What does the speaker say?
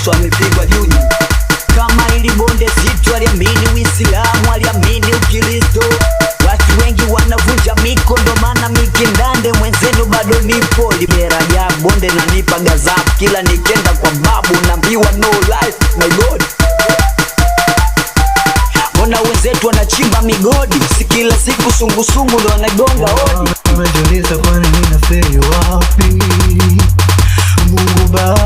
Yesu amepigwa juu. Kama ili bonde zitu aliamini Uislamu, aliamini Ukristo. Watu wengi wanavunja miko, ndo maana mikindande mwenzenu bado nipo. Libera ya bonde na nipa gazapu, kila nikenda kwa babu naambiwa no life my God. Mbona wenzetu wanachimba migodi, si kila siku sungusungu ndo wanagonga hodi. Umejiuliza kwani ninafeli wapi? Mungu Baba